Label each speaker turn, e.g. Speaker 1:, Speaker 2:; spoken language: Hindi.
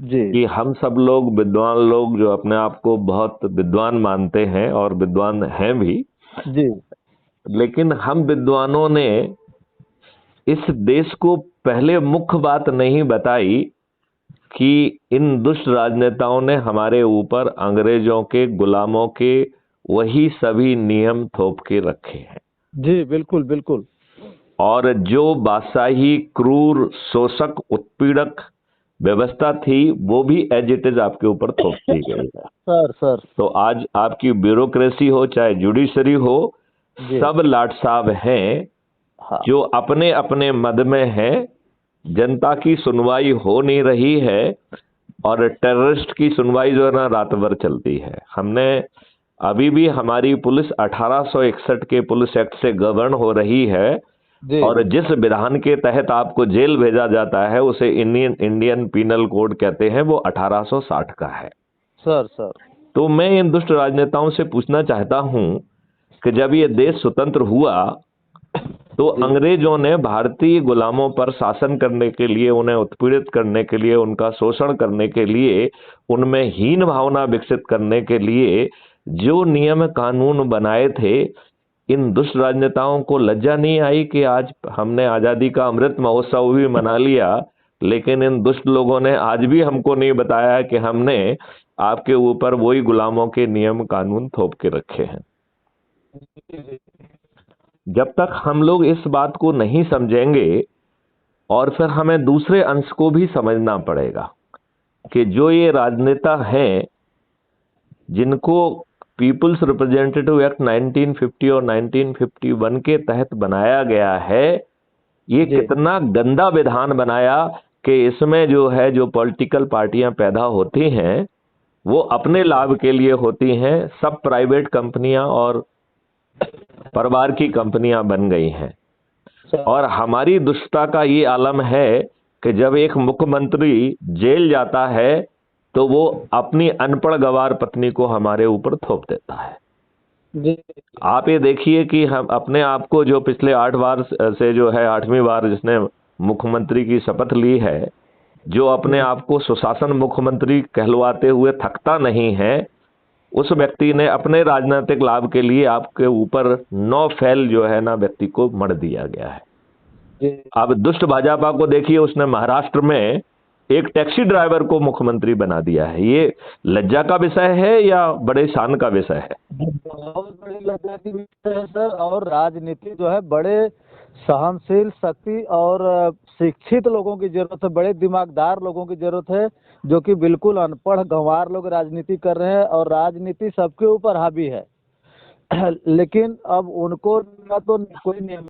Speaker 1: जी
Speaker 2: कि हम सब लोग विद्वान लोग जो अपने आप को बहुत विद्वान मानते हैं और विद्वान हैं भी,
Speaker 1: जी
Speaker 2: लेकिन हम विद्वानों ने इस देश को पहले मुख्य बात नहीं बताई कि इन दुष्ट राजनेताओं ने हमारे ऊपर अंग्रेजों के गुलामों के वही सभी नियम थोप के रखे हैं।
Speaker 1: जी बिल्कुल बिल्कुल।
Speaker 2: और जो बादशाही क्रूर शोषक उत्पीड़क व्यवस्था थी वो भी एज इट इज आपके ऊपर थोप दी गई है।
Speaker 1: Sir sir.
Speaker 2: तो आज आपकी ब्यूरोक्रेसी हो चाहे जुडिशरी हो,
Speaker 1: जी
Speaker 2: सब लाट साहब हैं
Speaker 1: हाँ।
Speaker 2: जो अपने अपने मद में हैं। जनता की सुनवाई हो नहीं रही है और टेररिस्ट की सुनवाई जो है ना रात भर चलती है। हमने अभी भी हमारी पुलिस 1861 के पुलिस एक्ट से गवर्न हो रही है
Speaker 1: जी
Speaker 2: और जिस विधान के तहत आपको जेल भेजा जाता है उसे इंडियन इंडियन पीनल कोड कहते हैं, वो 1860 का है।
Speaker 1: Sir sir.
Speaker 2: तो मैं इन दुष्ट राजनेताओं से पूछना चाहता हूं कि जब ये देश स्वतंत्र हुआ तो
Speaker 1: जी
Speaker 2: अंग्रेजों ने भारतीय गुलामों पर शासन करने के लिए, उन्हें उत्पीड़ित करने के लिए, उनका शोषण करने के लिए, उनमें हीन भावना विकसित करने के लिए जो नियम कानून बनाए थे, इन दुष्ट राजनेताओं को लज्जा नहीं आई कि आज हमने आजादी का अमृत महोत्सव भी मना लिया, लेकिन इन दुष्ट लोगों ने आज भी हमको नहीं बताया कि हमने आपके ऊपर वही गुलामों के नियम कानून थोप के रखे हैं। जब तक हम लोग इस बात को नहीं समझेंगे, और फिर हमें दूसरे अंश को भी समझना पड़ेगा कि जो ये राजनेता हैं जिनको पीपुल्स रिप्रेजेंटेटिव एक्ट 1950 और 1951 के तहत बनाया गया है, ये
Speaker 1: जी
Speaker 2: कितना गंदा विधान बनाया कि इसमें जो है जो पॉलिटिकल पार्टियां पैदा होती हैं वो अपने लाभ के लिए होती हैं, सब प्राइवेट कंपनियां और परिवार की कंपनियां बन गई हैं।
Speaker 1: सर।
Speaker 2: और हमारी दुष्टता का ये आलम है कि जब एक मुख्यमंत्री जेल जाता है तो वो अपनी अनपढ़ गवार पत्नी को हमारे ऊपर थोप देता है।
Speaker 1: जी
Speaker 2: आप ये देखिए कि हम अपने आप को जो पिछले 8 बार से जो है 8वीं बार जिसने मुख्यमंत्री की शपथ ली है, जो अपने आप को सुशासन मुख्यमंत्री कहलवाते हुए थकता नहीं है, उस व्यक्ति ने अपने राजनीतिक लाभ के लिए आपके ऊपर 9 फैल जो है ना व्यक्ति को मर दिया गया है।
Speaker 1: जी
Speaker 2: अब दुष्ट भाजपा को देखिए, उसने महाराष्ट्र में एक टैक्सी ड्राइवर को मुख्यमंत्री बना दिया है। ये लज्जा का विषय है या बड़े शान का विषय है?
Speaker 1: बहुत बड़ी लज्जा की विषय है सर। और राजनीति जो है बड़े सहनशील शक्ति और शिक्षित लोगों की जरूरत है, बड़े दिमागदार लोगों की जरूरत है, जो कि बिल्कुल अनपढ़ गंवार लोग राजनीति कर रहे हैं और राजनीति सबके ऊपर हावी है। लेकिन अब उनको ना तो कोई नियम